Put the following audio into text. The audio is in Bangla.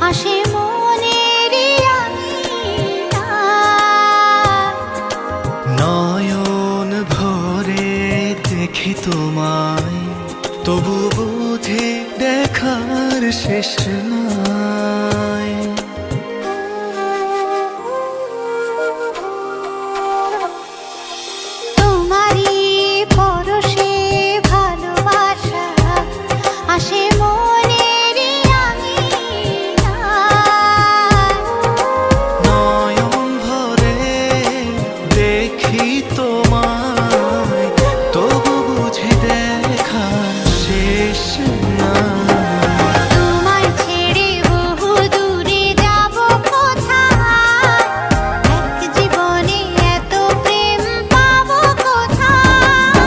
ভাসে মনের আঙিনা। নয়ন ভরে দেখি তোমায়, তবু বুঝি দেখার শেষ না।